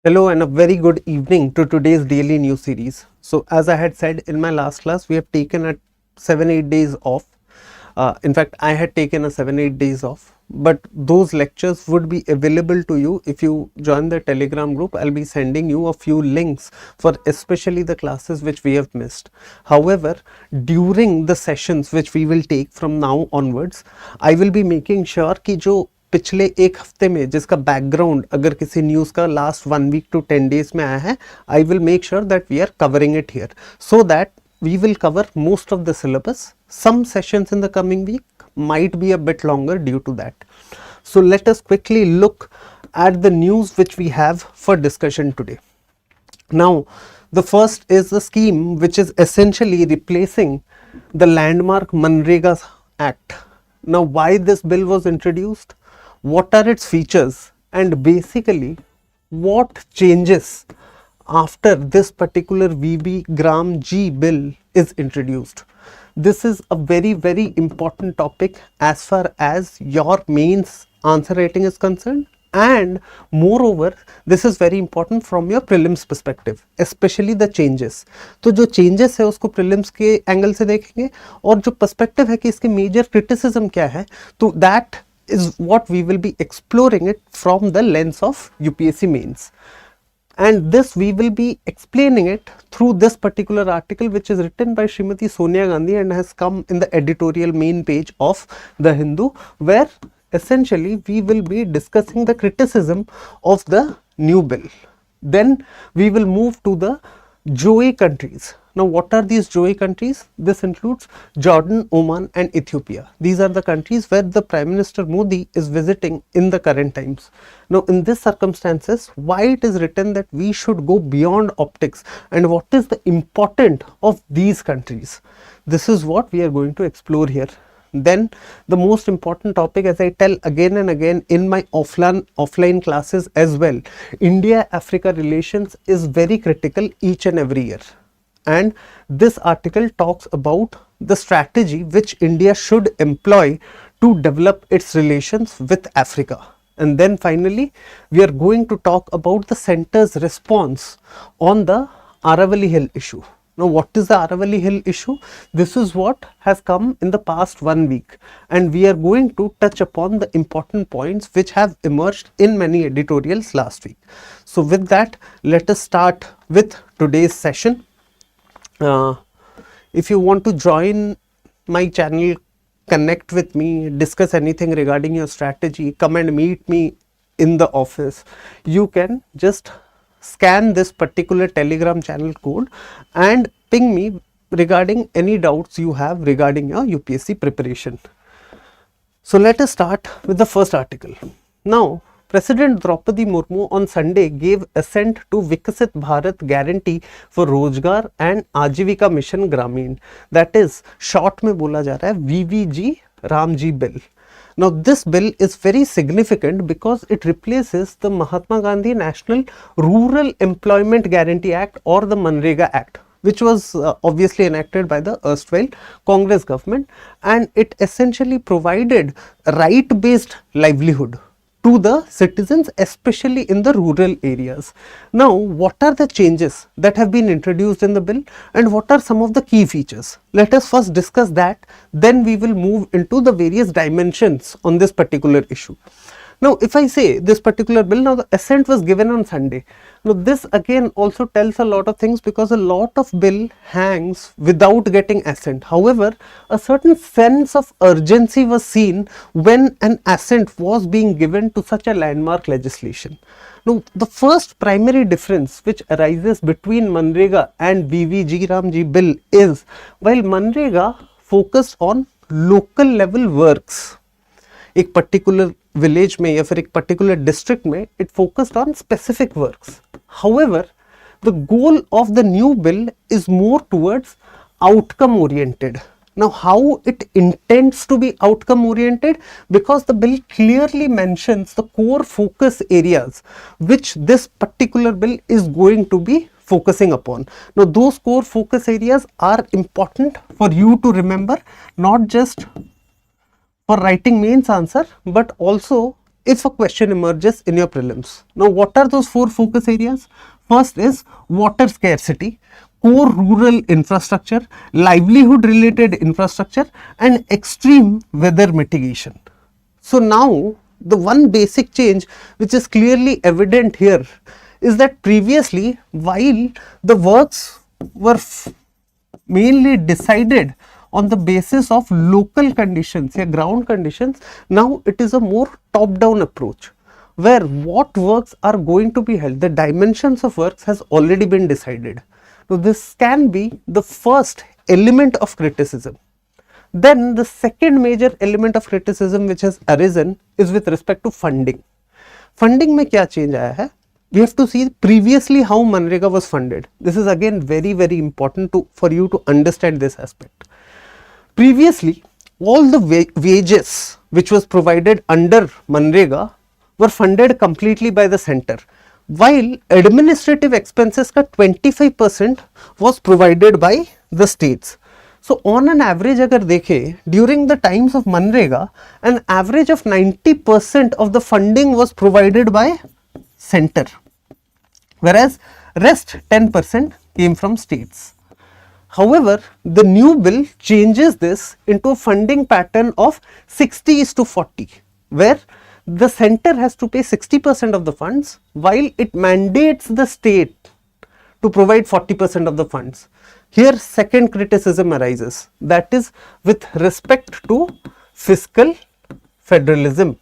Hello and a very good evening to today's daily news series. So as I had said in my last class, we have taken a 7-8 days off. In fact, I had taken a 7-8 days off, but those lectures would be available to you if you join the Telegram group. I'll be sending you a few links for especially the classes which we have missed. However, during the sessions which we will take from now onwards, I will be making sure कि जो पिछले एक हफ्ते में जिसका background अगर किसी news का लास्ट 1 वीक to 10 days में आया है, I will make sure that we are covering it here so that we will cover most of the syllabus. Some sessions in the coming week might be a bit longer due to that. So let us quickly look at the news which we have for discussion today. Now, the first is the scheme which is essentially replacing the landmark Manrega Act. Now, why this bill was introduced? What are its features? And basically, what changes after this particular VB Gram G bill is introduced. This is a very important topic as far as your mains answer writing is concerned, and moreover this is very important from your prelims perspective, especially the changes. तो जो changes है उसको prelims के angle से देखेंगे और जो perspective है कि इसके major criticism क्या है, तो that is what we will be exploring it from the lens of UPSC mains. And this we will be explaining it through this particular article which is written by Srimati Sonia Gandhi and has come in the editorial main page of The Hindu, where essentially we will be discussing the criticism of the new bill. Then we will move to the JOE countries. Now, what are these JOE countries? This includes Jordan, Oman and Ethiopia. These are the countries where the Prime Minister Modi is visiting in the current times. Now, in these circumstances, why it is written that we should go beyond optics and what is the importance of these countries? This is what we are going to explore here. Then the most important topic, as I tell again and again in my offline classes as well, India-Africa relations is very critical each and every year. And this article talks about the strategy which India should employ to develop its relations with Africa. And then finally, we are going to talk about the center's response on the Aravalli Hill issue. Now, what is the Aravalli Hill issue? This is what has come in the past 1 week, and we are going to touch upon the important points which have emerged in many editorials last week. So with that, let us start with today's session. If you want to join my channel, connect with me, discuss anything regarding your strategy, come and meet me in the office, you can just scan this particular Telegram channel code and ping me regarding any doubts you have regarding your UPSC preparation. So let us start with the first article. Now, President Draupadi Murmu on Sunday gave assent to Viksit Bharat Guarantee for Rozgar and Ajivika Mission Gramin. That is, short में बोला जा रहा है VVG Ramji bill. Now, this bill is very significant because it replaces the Mahatma Gandhi National Rural Employment Guarantee Act or the Manrega Act, which was obviously enacted by the erstwhile Congress government, and it essentially provided right-based livelihood to the citizens, especially in the rural areas. Now, what are the changes that have been introduced in the bill and what are some of the key features? Let us first discuss that, then we will move into the various dimensions on this particular issue. Now, if I say this particular bill, now the assent was given on Sunday. Now, this again also tells a lot of things because a lot of bill hangs without getting assent. However, a certain sense of urgency was seen when an assent was being given to such a landmark legislation. Now, the first primary difference which arises between Manrega and VVG Ramji bill is, while Manrega focused on local level works, एक particular village में या फिर एक particular district में it focused on specific works. However, the goal of the new bill is more towards outcome oriented. Now, how it intends to be outcome oriented? Because the bill clearly mentions the core focus areas which this particular bill is going to be focusing upon. Now, those core focus areas are important for you to remember, not just for writing mains answer, but also if a question emerges in your prelims. Now, what are those 4 focus areas? First is water scarcity, core rural infrastructure, livelihood related infrastructure, and extreme weather mitigation. So now the one basic change which is clearly evident here is that previously, while the works were mainly decided on the basis of local conditions, ground conditions, now it is a more top down approach, where what works are going to be held, the dimensions of works has already been decided. So this can be the first element of criticism. Then the second major element of criticism which has arisen is with respect to funding. Funding में क्या change आया है? We have to see previously how Manrega was funded. This is again very important for you to understand this aspect. Previously, all the wages which was provided under Manrega were funded completely by the center, while administrative expenses ka 25% was provided by the states. So on an average agar dekhe, during the times of Manrega, an average of 90% of the funding was provided by center, whereas rest 10% came from states. However, the new bill changes this into a funding pattern of 60:40, where the center has to pay 60% of the funds, while it mandates the state to provide 40% of the funds. Here second criticism arises, that is with respect to fiscal federalism,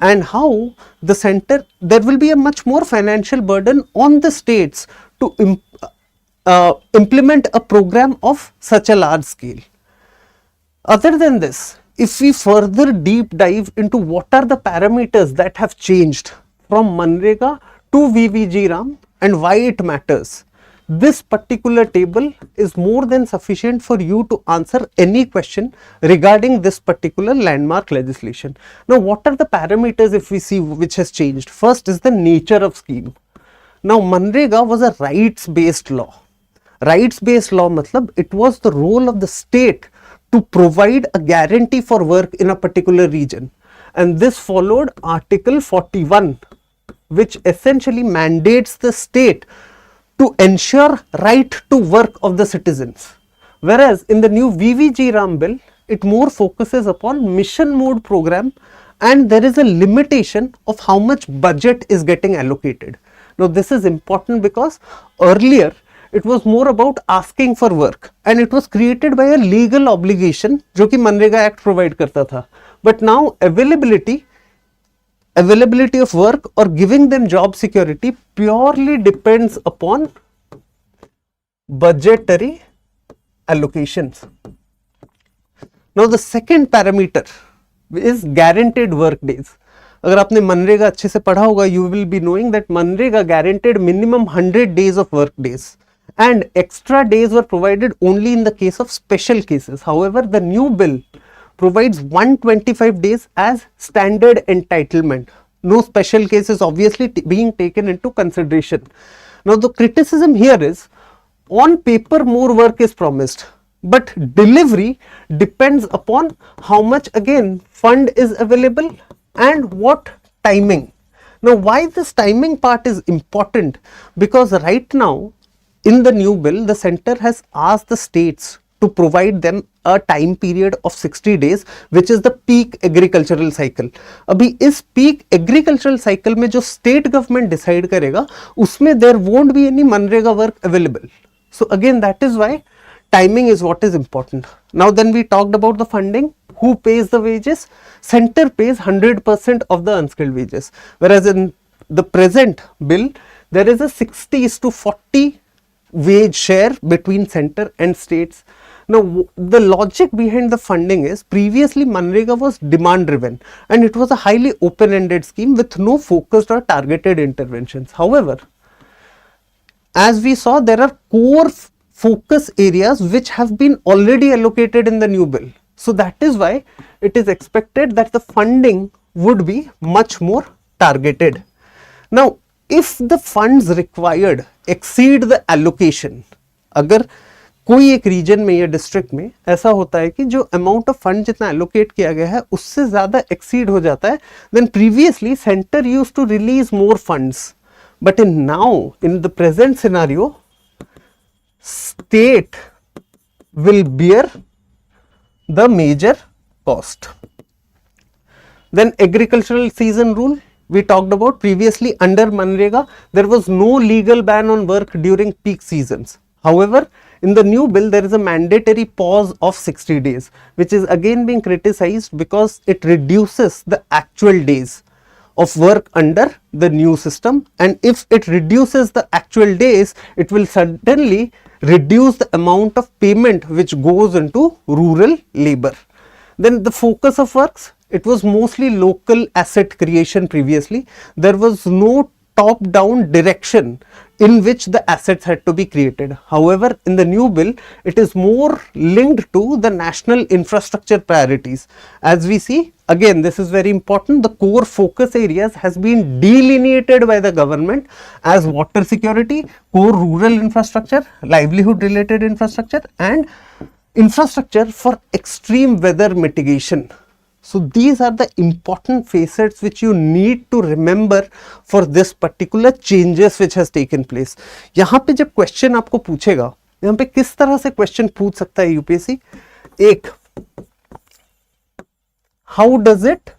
and how the center, there will be a much more financial burden on the states to implement a program of such a large scale. Other than this, if we further deep dive into what are the parameters that have changed from Manrega to VVG Ram and why it matters, this particular table is more than sufficient for you to answer any question regarding this particular landmark legislation. Now, what are the parameters if we see which has changed? First is the nature of scheme. Now, Manrega was a rights based law. Rights based law matlab it was the role of the state to provide a guarantee for work in a particular region, and this followed Article 41, which essentially mandates the state to ensure right to work of the citizens. Whereas in the new VVG Ram bill, it more focuses upon mission mode program, and there is a limitation of how much budget is getting allocated. Now this is important because earlier it was more about asking for work, and it was created by a legal obligation जो कि MNREGA act provide करता था. But now availability of work or giving them job security purely depends upon budgetary allocations. Now the second parameter is guaranteed work days. अगर आपने मनरेगा अच्छे से पढ़ा होगा, you will be knowing that MNREGA guaranteed minimum 100 days of work days, and extra days were provided only in the case of special cases. However, the new bill provides 125 days as standard entitlement. No special cases obviously being taken into consideration. Now the criticism here is, on paper more work is promised, but delivery depends upon how much again fund is available and what timing. Now why this timing part is important? Because right now in the new bill, the center has asked the states to provide them a time period of 60 days, which is the peak agricultural cycle. अभी इस peak agricultural cycle में जो state government decide करेगा, उसमें there won't be any MNREGA work available. So again, that is why timing is what is important. Now then we talked about the funding. Who pays the wages? Center pays 100% of the unskilled wages, whereas in the present bill there is a 60:40 wage share between center and states. Now the logic behind the funding is, previously Manrega was demand driven and it was a highly open ended scheme with no focused or targeted interventions. However, as we saw, there are core focus areas which have been already allocated in the new bill. So that is why it is expected that the funding would be much more targeted. Now if the funds required exceed the allocation, अगर कोई एक reason में या district में ऐसा होता है कि जो अमाउंट ऑफ फंड जितना एलोकेट किया गया है उससे ज्यादा एक्सीड हो जाता है, then previously centre used to release more funds, but in the present scenario, state will bear the major cost. Then agricultural season rule, we talked about previously. Under Manrega, there was no legal ban on work during peak seasons. However, in the new bill, there is a mandatory pause of 60 days, which is again being criticized because it reduces the actual days of work under the new system, and if it reduces the actual days, it will suddenly reduce the amount of payment which goes into rural labor. Then the focus of works, it was mostly local asset creation previously. There was no top down direction in which the assets had to be created. However, in the new bill, it is more linked to the national infrastructure priorities. As we see, again, this is very important, the core focus areas has been delineated by the government as water security, core rural infrastructure, livelihood related infrastructure, and infrastructure for extreme weather mitigation. So these are the important facets which you need to remember for this particular changes which has taken place. यहाँ पे जब question आपको पूछेगा, यहाँ पे किस तरह से क्वेश्चन पूछ सकता है यूपीएससी? एक, how does it,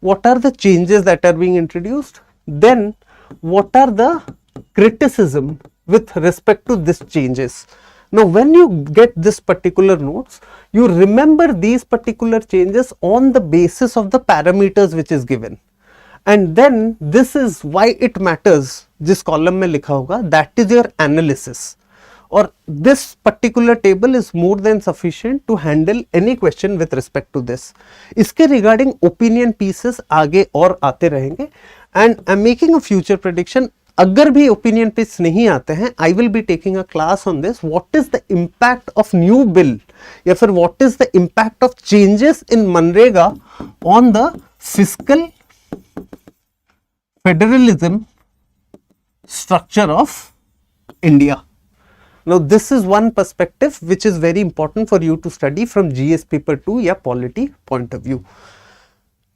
what are the changes that are being introduced, then what are the criticism with respect to these changes. Now when you get this particular notes, you remember these particular changes on the basis of the parameters which is given, and then this is why it matters. जिस column में लिखा होगा, that is your analysis, or this particular table is more than sufficient to handle any question with respect to this. इसके regarding opinion pieces आगे और आते रहेंगे, and I'm making a future prediction. अगर भी ओपिनियन पीस नहीं आते हैं, I will be taking a class on this, what is the impact of new bill या फिर what is the impact of changes in MNREGA on the fiscal federalism structure of India. Now this is one perspective which is very important for you to study from GS paper 2 या polity point of view.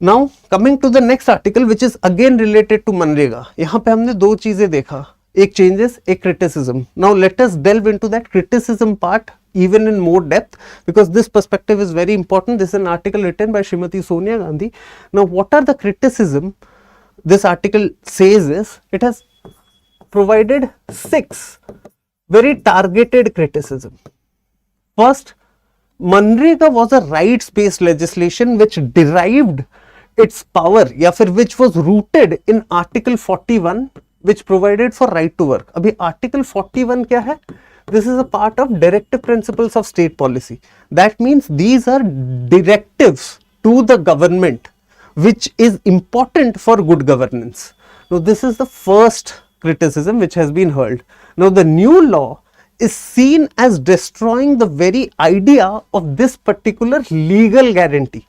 Now coming to the next article which is again related to MNREGA. यहाँ पे हमने दो चीजें देखा, एक changes, एक criticism. Now let us delve into that criticism part even in more depth, because this perspective is very important. This is an article written by Srimati Sonia Gandhi. Now what are the criticism this article says is, it has provided 6 very targeted criticism. First, MNREGA was a rights based legislation which derived its power या फिर which was rooted in article 41 which provided for right to work. अभी article 41 क्या है? This is a part of directive principles of state policy. That means these are directives to the government which is important for good governance. Now this is the first criticism which has been hurled. Now the new law is seen as destroying the very idea of this particular legal guarantee,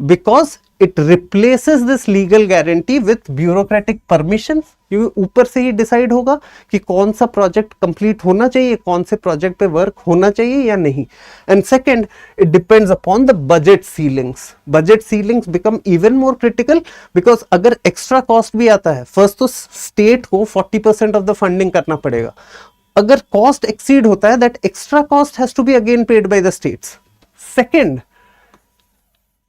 because it replaces this legal guarantee with bureaucratic permissions. ये ऊपर से ही decide होगा कि कौन सा project complete होना चाहिए, कौन से प्रोजेक्ट पे वर्क होना चाहिए या नहीं. And second, it depends upon the budget ceilings. Budget ceilings become even more critical, because अगर एक्स्ट्रा कॉस्ट भी आता है, फर्स्ट तो स्टेट को 40% ऑफ द फंडिंग करना पड़ेगा. अगर कॉस्ट एक्सीड होता है, that extra cost has to be again paid by the states. Second,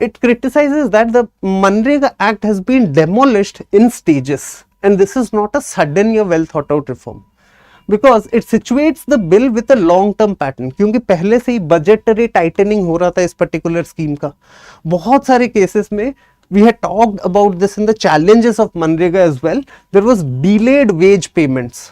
it criticizes that the Manrega Act has been demolished in stages, and this is not a sudden or well thought out reform, because it situates the bill with a long term pattern. क्योंकि पहले से ही budgetary tightening हो रहा था इस particular scheme का. बहुत सारे cases में we had talked about this in the challenges of Manrega as well. There was delayed wage payments.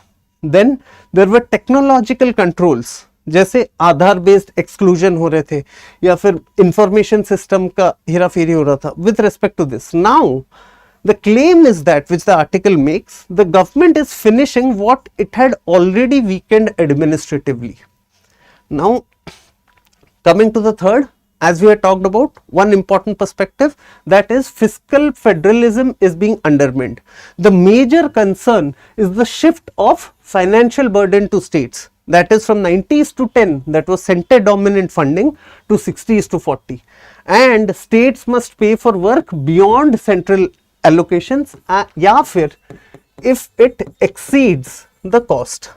Then there were technological controls, जैसे आधार बेस्ड एक्सक्लूजन हो रहे थे या फिर इंफॉर्मेशन सिस्टम का हेराफेरी हो रहा था. With respect to this, now the claim is that which the article makes, the government is finishing what it had already weakened administratively. Now coming to the third, as we had talked about, one important perspective, that is fiscal federalism is being undermined. The major concern is the shift of financial burden to states, that is from 90:10, that was center dominant funding, to 60:40, and states must pay for work beyond central allocations या फिर if it exceeds the cost.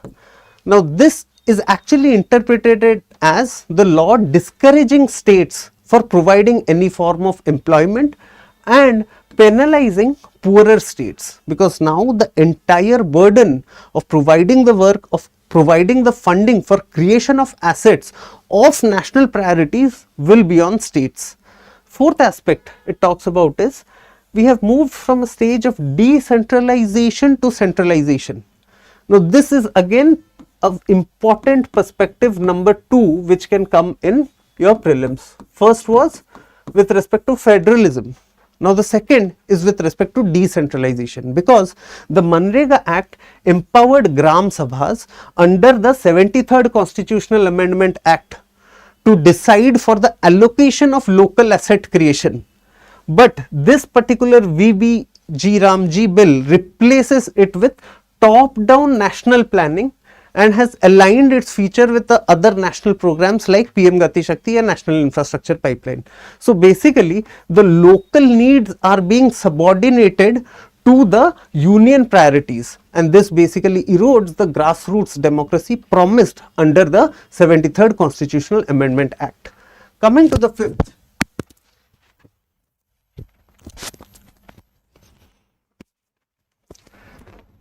Now this is actually interpreted as the law discouraging states for providing any form of employment and penalizing poorer states, because now the entire burden of providing the work, of providing the funding for creation of assets of national priorities will be on states. Fourth aspect it talks about is we have moved from a stage of decentralization to centralization. Now this is again an important perspective number 2 which can come in your prelims. First was with respect to federalism. Now the second is with respect to decentralization, because the Manrega Act empowered Gram Sabhas under the 73rd Constitutional Amendment Act to decide for the allocation of local asset creation. But this particular VBG Ramji bill replaces it with top-down national planning and has aligned its feature with the other national programs like PM Gati Shakti and National Infrastructure Pipeline. So basically the local needs are being subordinated to the union priorities, and this basically erodes the grassroots democracy promised under the 73rd Constitutional Amendment Act. Coming to the fifth,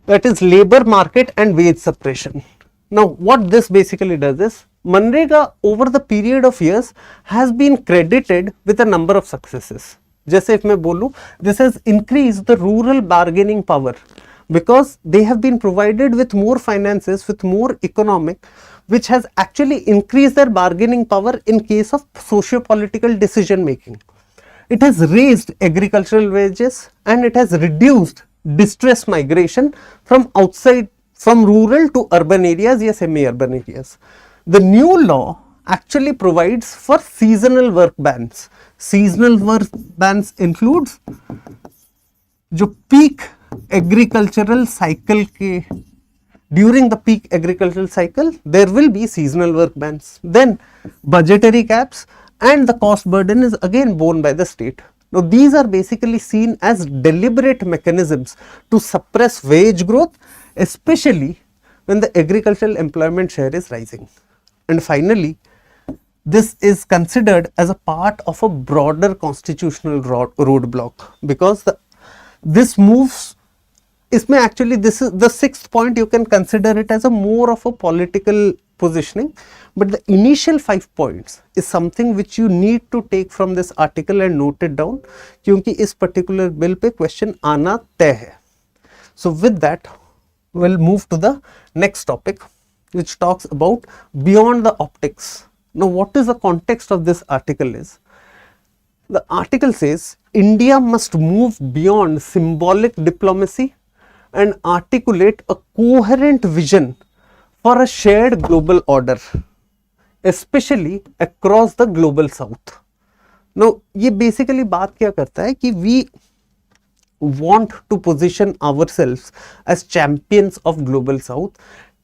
that is labor market and wage suppression. Now what this basically does is, Manrega over the period of years has been credited with a number of successes. जैसे if मैं बोलूँ, this has increased the rural bargaining power because they have been provided with more finances, with more economic, which has actually increased their bargaining power in case of socio-political decision making. It has raised agricultural wages and it has reduced distress migration from outside, from rural to urban areas or semi-urban areas. The new law actually provides for seasonal work bans. Seasonal work bans includes जो peak agricultural cycle के, during the peak agricultural cycle there will be seasonal work bans. Then budgetary caps, and the cost burden is again borne by the state. Now these are basically seen as deliberate mechanisms to suppress wage growth, especially when the agricultural employment share is rising. And finally, this is considered as a part of a broader constitutional roadblock, because this moves, इसमें actually this is the sixth point, you can consider it as a more of a political positioning, but the initial 5 points is something which you need to take from this article and note it down, क्योंकि इस particular bill पे question आना तय है. So with that, we'll move to the next topic, which talks about beyond the optics. Now what is the context of this article is, the article says India must move beyond symbolic diplomacy and articulate a coherent vision for a shared global order, especially across the global south. Now ये basically बात क्या करता है कि we want to position ourselves as champions of global south,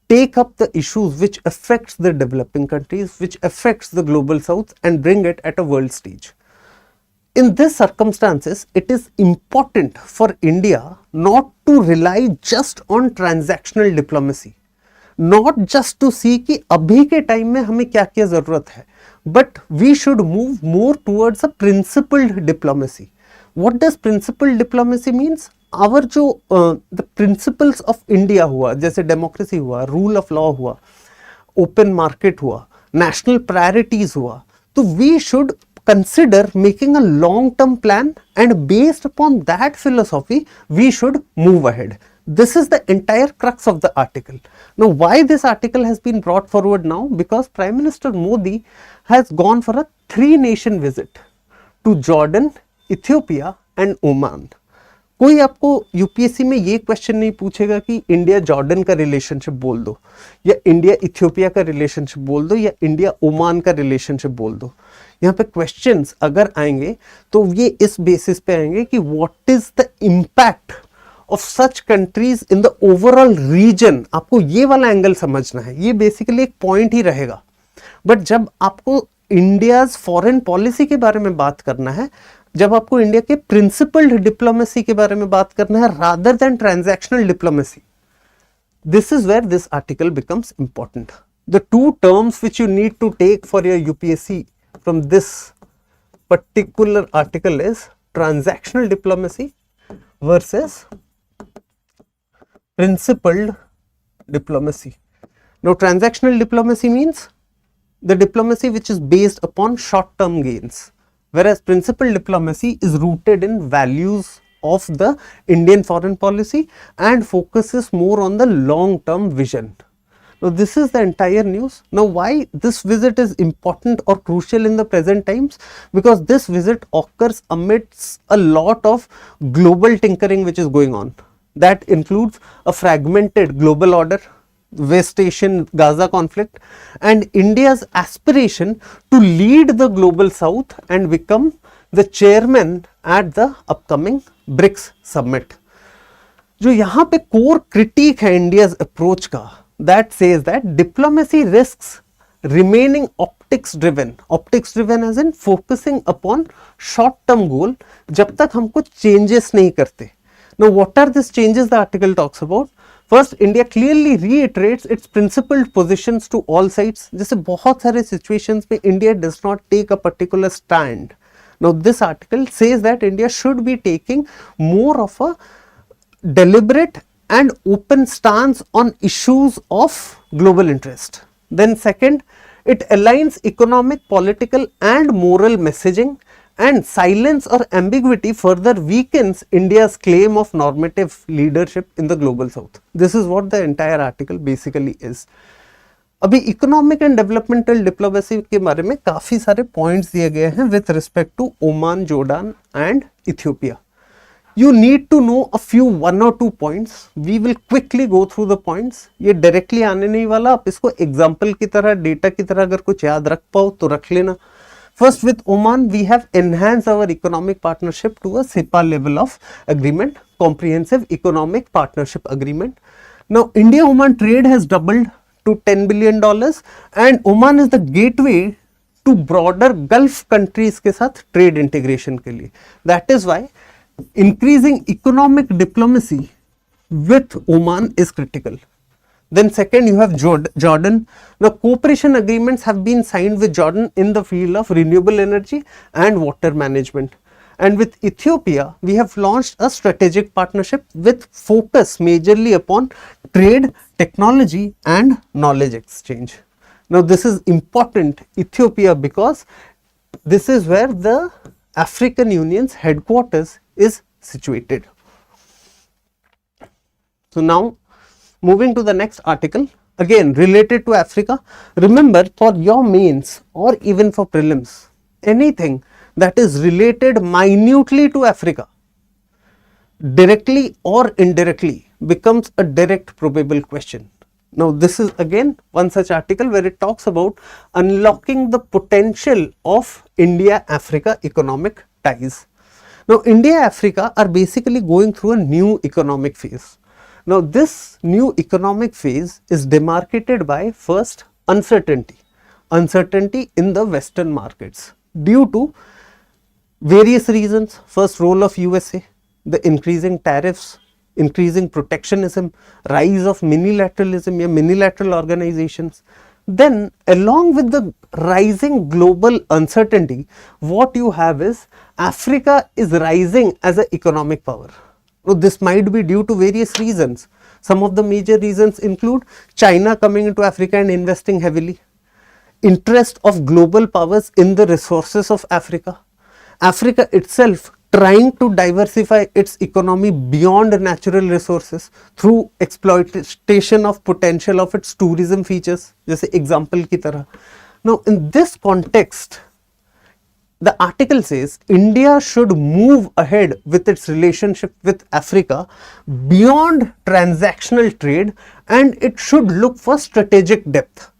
take up the issues which affects the developing countries, which affects the global south, and bring it at a world stage. In these circumstances, it is important for India not to rely just on transactional diplomacy, not just to see कि अभी के time में हमें क्या क्या ज़रूरत है, but we should move more towards a principled diplomacy. What does principled diplomacy means? Our जो the principles of India हुआ, जैसे democracy हुआ, rule of law हुआ, open market हुआ, national priorities हुआ, तो we should consider making a long term plan, and based upon that philosophy we should move ahead. This is the entire crux of the article. Now why this article has been brought forward now? Because Prime Minister Modi has gone for a 3-nation visit to Jordan, Ethiopia and Oman. कोई आपको UPSC में ये question नहीं पूछेगा कि India Jordan का relationship बोल दो, या इंडिया इथियोपिया का रिलेशनशिप बोल दो, या इंडिया ओमान का रिलेशनशिप बोल दो। यहाँ पे क्वेश्चंस अगर आएंगे तो ये इस बेसिस पे आएंगे कि what is the impact of such countries in the overall region. आपको ये वाला एंगल समझना है, ये बेसिकली एक पॉइंट ही रहेगा। बट जब आपको इंडियाज फॉरेन पॉलिसी के बारे में बात करना है, जब आपको इंडिया के प्रिंसिपल्ड डिप्लोमेसी के बारे में बात करना है rather than transactional diplomacy, this is where this article becomes important. The two terms which you need to take for your UPSC from this particular article is transactional diplomacy versus principled diplomacy. Now, transactional diplomacy means the diplomacy which is based upon short-term gains, whereas principled diplomacy is rooted in values of the Indian foreign policy and focuses more on the long-term vision. Now, this is the entire news. Now, why this visit is important or crucial in the present times? Because this visit occurs amidst a lot of global tinkering which is going on. That includes a fragmented global order, West Asian Gaza conflict, and India's aspiration to lead the global south and become the chairman at the upcoming BRICS summit. जो यहाँ पे core critique है India's approach का, that says that diplomacy risks remaining optics driven as in focusing upon short term goal जब तक हम कुछ changes नहीं करते. Now, what are these changes the article talks about? First, India clearly reiterates its principled positions to all sides. जैसे बहुत सारे situations में India does not take a particular stand. Now, this article says that India should be taking more of a deliberate and open stance on issues of global interest. Then second, it aligns economic, political and moral messaging, and silence or ambiguity further weakens India's claim of normative leadership in the global south. This is what the entire article basically is. अभी economic and developmental diplomacy के बारे में काफी सारे points दिए गए हैं with respect to Oman, Jordan and Ethiopia. You need to know a few one or two points. We will quickly go through the points. ये डायरेक्टली आने नहीं वाला, आप इसको एग्जाम्पल की तरह, डेटा की तरह अगर कुछ याद रख पाओ तो रख लेना. First, with Oman, we have enhanced our economic partnership to a SIPA level of agreement, Comprehensive Economic Partnership Agreement. Now, India-Oman trade has doubled to $10 billion and Oman is the gateway to broader Gulf countries के साथ trade integration के लिए. That is why increasing economic diplomacy with Oman is critical. Then second, you have Jordan. Now, cooperation agreements have been signed with Jordan in the field of renewable energy and water management. And with Ethiopia, we have launched a strategic partnership with focus majorly upon trade, technology and knowledge exchange. Now, this is important, Ethiopia, because this is where the African Union's headquarters is situated. So, now moving to the next article, again related to Africa. Remember, for your mains or even for prelims, anything that is related minutely to Africa, directly or indirectly, becomes a direct probable question. Now, this is again one such article where it talks about unlocking the potential of India-Africa economic ties. Now, India-Africa are basically going through a new economic phase. Now, this new economic phase is demarcated by first uncertainty in the Western markets due to various reasons. First, role of USA, the increasing tariffs, increasing protectionism, rise of minilateralism, minilateral organizations. Then, along with the rising global uncertainty, what you have is Africa is rising as an economic power. Now, this might be due to various reasons. Some of the major reasons include China coming into Africa and investing heavily, interest of global powers in the resources of Africa, Africa itself trying to diversify its economy beyond natural resources through exploitation of potential of its tourism features, जैसे example की तरह. Now, in this context, the article says India should move ahead with its relationship with Africa beyond transactional trade, and it should look for strategic depth.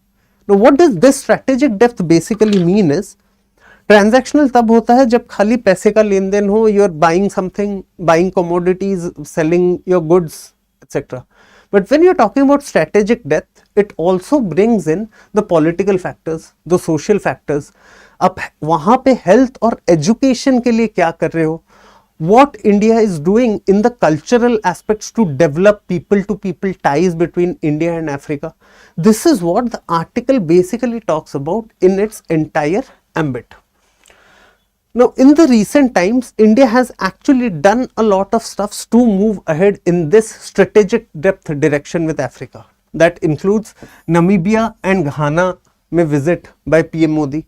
Now, what does this strategic depth basically mean is, transactional तब होता है जब खाली पैसे का लेन देन हो, you are buying something, buying commodities, selling your goods etcetera. But when you're talking about strategic depth, it also brings in the political factors, the social factors. अब वहाँ पे health और education के लिए क्या कर रहे हो? What India is doing in the cultural aspects to develop people-to-people ties between India and Africa. This is what the article basically talks about in its entire ambit. Now, in the recent times, India has actually done a lot of stuffs to move ahead in this strategic depth direction with Africa. That includes Namibia and Ghana में visit by PM Modi.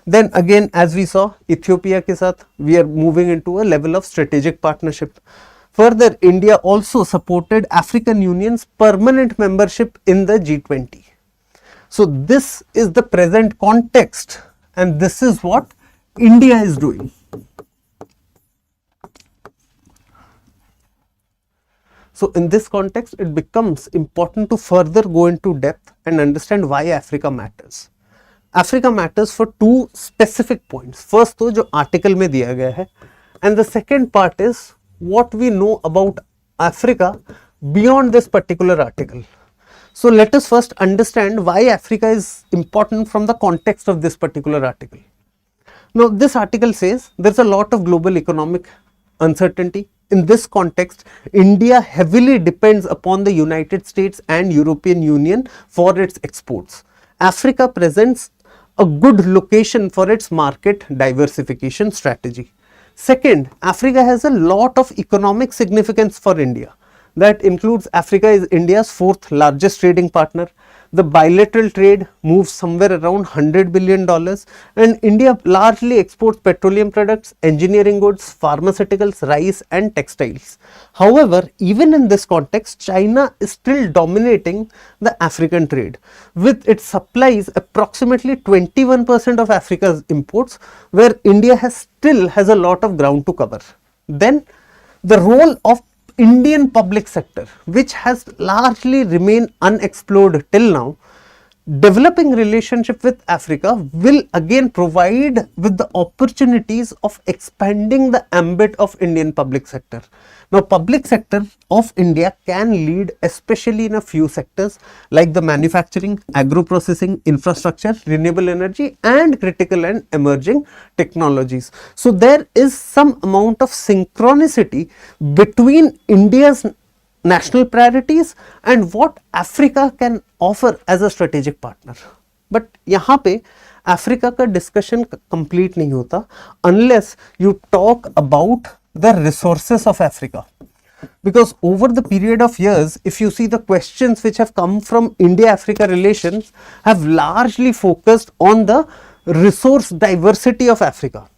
Then again, as we saw, Ethiopia के साथ we are moving into a level of strategic partnership. Further, India also supported African Union's permanent membership in the G20. So this is the present context, and this is what India is doing. So in this context, it becomes important to further go into depth and understand why Africa matters. Africa matters for two specific points. First, तो जो article में दिया गया है, and the second part is what we know about Africa beyond this particular article. So let us first understand why Africa is important from the context of this particular article. Now, this article says there's a lot of global economic uncertainty. In this context, India heavily depends upon the United States and European Union for its exports. Africa presents a good location for its market diversification strategy. Second, Africa has a lot of economic significance for India. That includes Africa is India's fourth largest trading partner. The bilateral trade moves somewhere around $100 billion, and India largely exports petroleum products, engineering goods, pharmaceuticals, rice and textiles. However, even in this context, China is still dominating the African trade, with its supplies approximately 21% of Africa's imports, where India still has a lot of ground to cover. Then the role of Indian public sector, which has largely remained unexplored till now. Developing relationship with Africa will again provide with the opportunities of expanding the ambit of Indian public sector. Now, public sector of India can lead especially in a few sectors like the manufacturing, agro-processing, infrastructure, renewable energy and critical and emerging technologies. So, there is some amount of synchronicity between India's national priorities and what Africa can offer as a strategic partner. But यहाँ पे Africa का discussion complete नहीं होता unless you talk about the resources of Africa. Because over the period of years, if you see the questions which have come from India-Africa relations have largely focused on the resource diversity of Africa.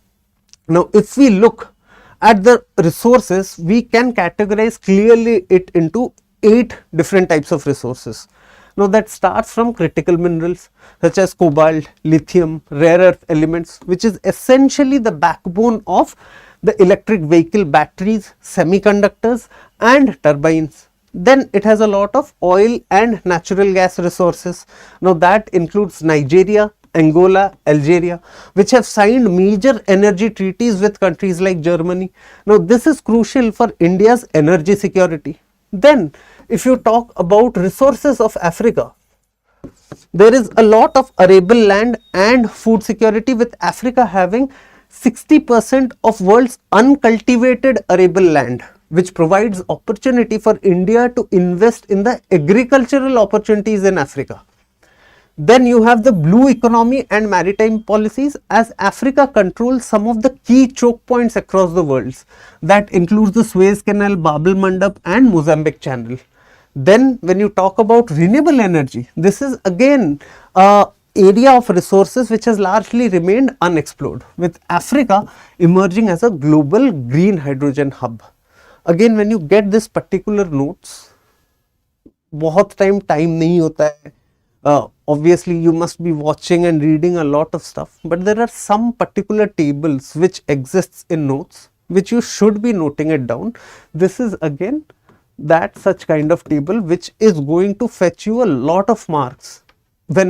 Now, if we look at the resources, we can categorize clearly it into 8 different types of resources. Now, that starts from critical minerals such as cobalt, lithium, rare earth elements, which is essentially the backbone of the electric vehicle batteries, semiconductors and turbines. Then it has a lot of oil and natural gas resources. Now, that includes Nigeria, Angola, Algeria, which have signed major energy treaties with countries like Germany. Now, this is crucial for India's energy security. Then, if you talk about resources of Africa, there is a lot of arable land and food security, with Africa having 60% of world's uncultivated arable land, which provides opportunity for India to invest in the agricultural opportunities in Africa. Then you have the blue economy and maritime policies, as Africa controls some of the key choke points across the world. That includes the Suez Canal, Bab el Mandab and Mozambique Channel. Then when you talk about renewable energy, this is again a area of resources which has largely remained unexplored, with Africa emerging as a global green hydrogen hub. Again, when you get this particular notes, बहुत time नहीं होता है, Obviously you must be watching and reading a lot of stuff, but there are some particular tables which exists in notes which you should be noting it down. This is again that such kind of table which is going to fetch you a lot of marks whenever